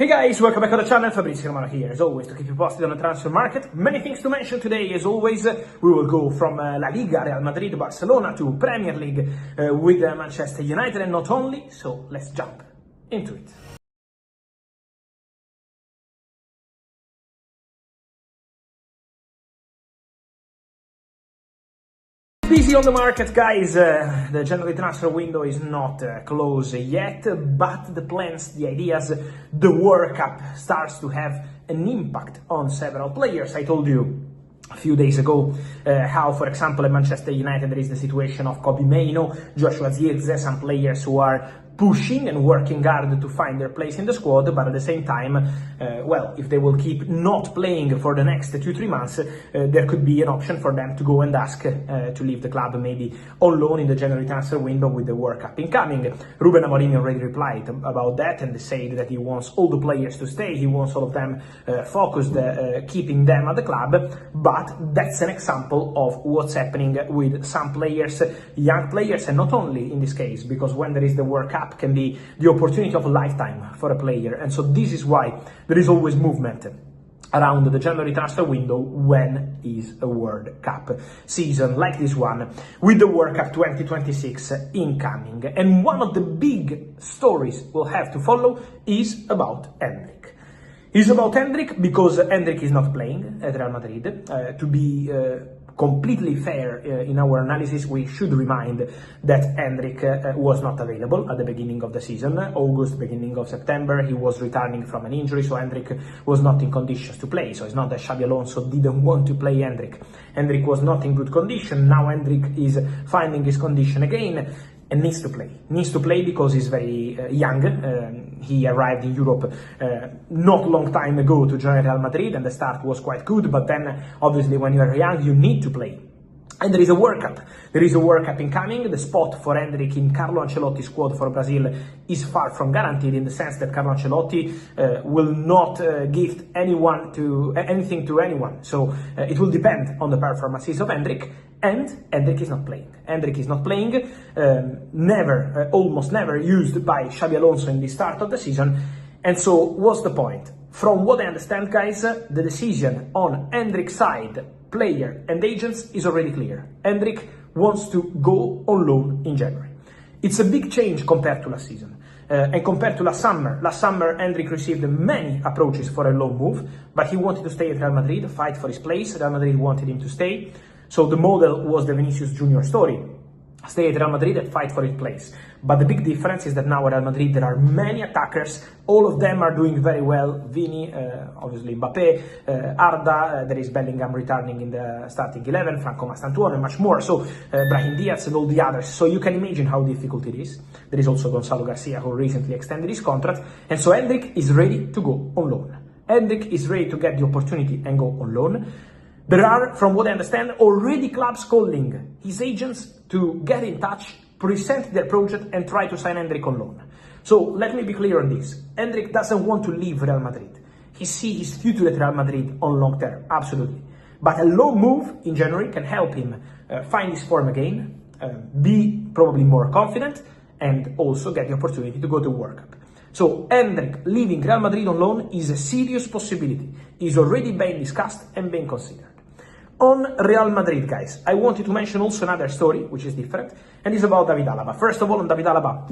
Hey guys, welcome back to the channel. Fabrizio Romano here, as always, to keep you posted on the transfer market. Many things to mention today, as always. We will go from La Liga, Real Madrid, Barcelona, to Premier League with Manchester United, and not only. So let's jump into it. Busy on the market, guys. The January transfer window is not closed yet, but the plans, the ideas, the World Cup starts to have an impact on several players. I told you a few days ago how, for example, at Manchester United there is the situation of Kobbie Mainoo, Joshua Zirkzee, some players who are pushing and working hard to find their place in the squad, but at the same time, well, if they will keep not playing for the next 2-3 months, there could be an option for them to go and ask to leave the club, maybe on loan in the January transfer window with the World Cup incoming. Ruben Amorim already replied about that and said that he wants all the players to stay, he wants all of them focused, keeping them at the club, but that's an example of what's happening with some players, young players, and not only in this case, because when there is the World Cup, can be the opportunity of a lifetime for a player, and so this is why there is always movement around the January transfer window when is a World Cup season like this one, with the World Cup 2026 incoming. And one of the big stories we'll have to follow is about Endrick. It's about Endrick because Endrick is not playing at Real Madrid. To be completely fair in our analysis, we should remind that Endrick was not available at the beginning of the season. August, beginning of September, he was returning from an injury, so Endrick was not in conditions to play. So it's not that Xabi Alonso didn't want to play Endrick. Endrick was not in good condition. Now Endrick is finding his condition again and needs to play because he's very young. He arrived in Europe not long time ago to join Real Madrid, and the start was quite good, but then obviously when you are young you need to play. And there is a World Cup. There is a World Cup incoming. The spot for Endrick in Carlo Ancelotti's squad for Brazil is far from guaranteed, in the sense that Carlo Ancelotti will not gift anything to anyone. So it will depend on the performances of Endrick, and Endrick is not playing. Endrick is not playing, almost never used by Xabi Alonso in the start of the season. And so what's the point? From what I understand, guys, the decision on Endrick's side, player and agents, is already clear. Endrick wants to go on loan in January. It's a big change compared to last season. And compared to last summer. Last summer, Endrick received many approaches for a loan move, but he wanted to stay at Real Madrid, fight for his place. Real Madrid wanted him to stay. So the model was the Vinicius Junior story. Stay at Real Madrid and fight for his place. But the big difference is that now at Real Madrid there are many attackers. All of them are doing very well. Vini, obviously Mbappé, Arda, there is Bellingham returning in the starting 11, Franco Mastantuono, and much more. So Brahim Diaz and all the others. So you can imagine how difficult it is. There is also Gonzalo Garcia, who recently extended his contract. And so Endrick is ready to go on loan. Endrick is ready to get the opportunity and go on loan. There are, from what I understand, already clubs calling his agents to get in touch, present their project, and try to sign Endrick on loan. So let me be clear on this. Endrick doesn't want to leave Real Madrid. He sees his future at Real Madrid on long term, absolutely. But a loan move in January can help him find his form again, be probably more confident, and also get the opportunity to go to World Cup. So Endrick leaving Real Madrid on loan is a serious possibility. It's already being discussed and being considered. On Real Madrid, guys, I wanted to mention also another story, which is different, and it's about David Alaba. First of all, on David Alaba,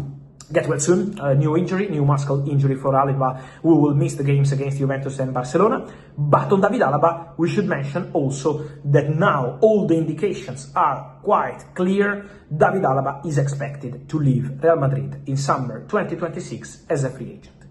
get well soon. New injury, new muscle injury for Alaba, who will miss the games against Juventus and Barcelona. But on David Alaba, we should mention also that now all the indications are quite clear. David Alaba is expected to leave Real Madrid in summer 2026 as a free agent.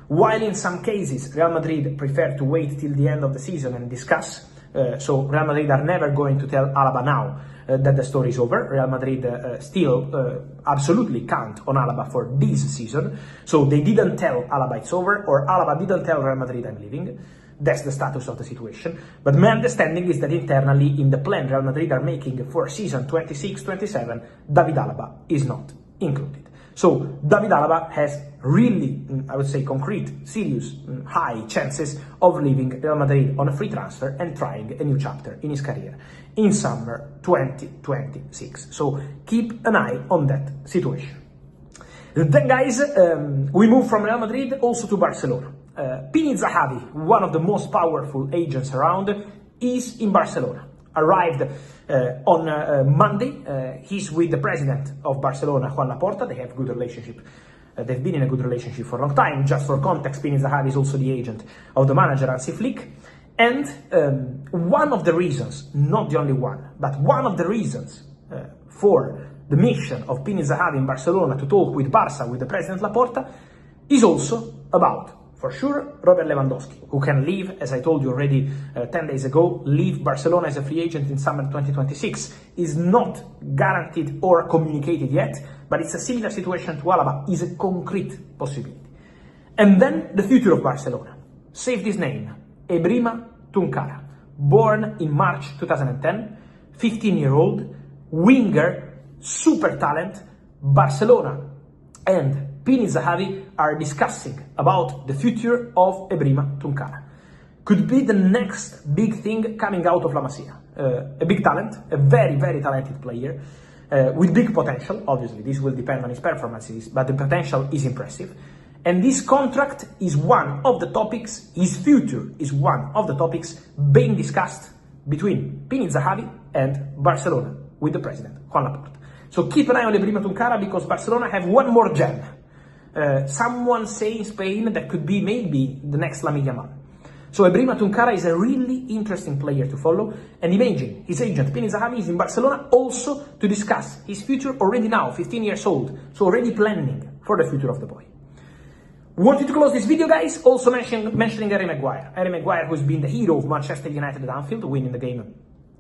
While in some cases Real Madrid prefer to wait till the end of the season and discuss, so Real Madrid are never going to tell Alaba now that the story is over. Real Madrid still absolutely count on Alaba for this season. So they didn't tell Alaba it's over, or Alaba didn't tell Real Madrid I'm leaving. That's the status of the situation. But my understanding is that internally in the plan Real Madrid are making for season 26-27, David Alaba is not included. So David Alaba has really, I would say, concrete, serious, high chances of leaving Real Madrid on a free transfer and trying a new chapter in his career in summer 2026. So keep an eye on that situation. Then, guys, we move from Real Madrid also to Barcelona. Pini Zahavi, one of the most powerful agents around, is in Barcelona. Arrived on Monday. He's with the president of Barcelona, Juan Laporta. They have a good relationship. They've been in a good relationship for a long time. Just for context, Pini Zahavi is also the agent of the manager, Hansi Flick. And one of the reasons, not the only one, but one of the reasons for the mission of Pini Zahavi in Barcelona to talk with Barca, with the president Laporta, is also about, for sure, Robert Lewandowski, who can leave, as I told you already 10 days ago, leave Barcelona as a free agent in summer 2026. Is not guaranteed or communicated yet, but it's a similar situation to Alaba, is a concrete possibility. And then the future of Barcelona. Save this name, Ebrima Tunkara, born in March 2010, 15-year-old, winger, super talent. Barcelona and Pini Zahavi are discussing about the future of Ebrima Tunkara. Could be the next big thing coming out of La Masia. A big talent, a very, very talented player, with big potential. Obviously, this will depend on his performances, but the potential is impressive. And this contract is one of the topics, his future is one of the topics being discussed between Pini Zahavi and Barcelona with the president, Juan Laporta. So keep an eye on Ebrima Tunkara because Barcelona have one more gem. Someone say in Spain that could be maybe the next Lamine Yamal. So Ebrima Tunkara is a really interesting player to follow. And imagine, his agent Pini Zahavi is in Barcelona also to discuss his future already now, 15 years old. So already planning for the future of the boy. Wanted to close this video, guys, also mentioning Harry Maguire. Harry Maguire, who's been the hero of Manchester United at Anfield, winning the game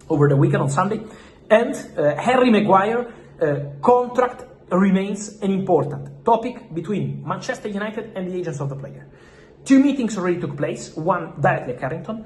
over the weekend on Sunday. And Harry Maguire contract remains an important topic between Manchester United and the agents of the player. 2 meetings already took place, one directly at Carrington.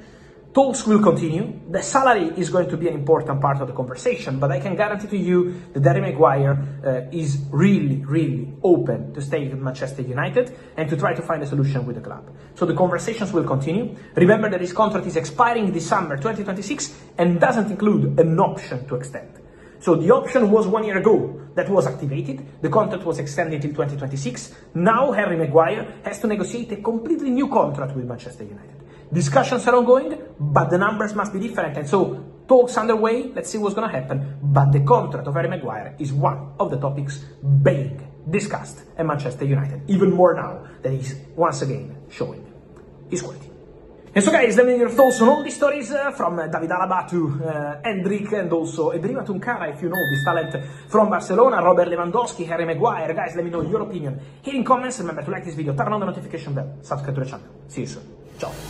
Talks will continue. The salary is going to be an important part of the conversation, but I can guarantee to you that Harry Maguire is really, really open to stay with Manchester United and to try to find a solution with the club. So the conversations will continue. Remember that his contract is expiring December 2026 and doesn't include an option to extend. So the option was 1 year ago that was activated. The contract was extended till 2026. Now Harry Maguire has to negotiate a completely new contract with Manchester United. Discussions are ongoing, but the numbers must be different. And so talks underway. Let's see what's going to happen. But the contract of Harry Maguire is one of the topics being discussed at Manchester United. Even more now that he's once again showing his quality. And so guys, let me know your thoughts on all these stories from David Alaba to Hendrik and also Ebrima Tunkara, if you know this talent from Barcelona, Robert Lewandowski, Harry Maguire. Guys, let me know your opinion here in comments. Remember to like this video, turn on the notification bell, subscribe to the channel. See you soon. Ciao.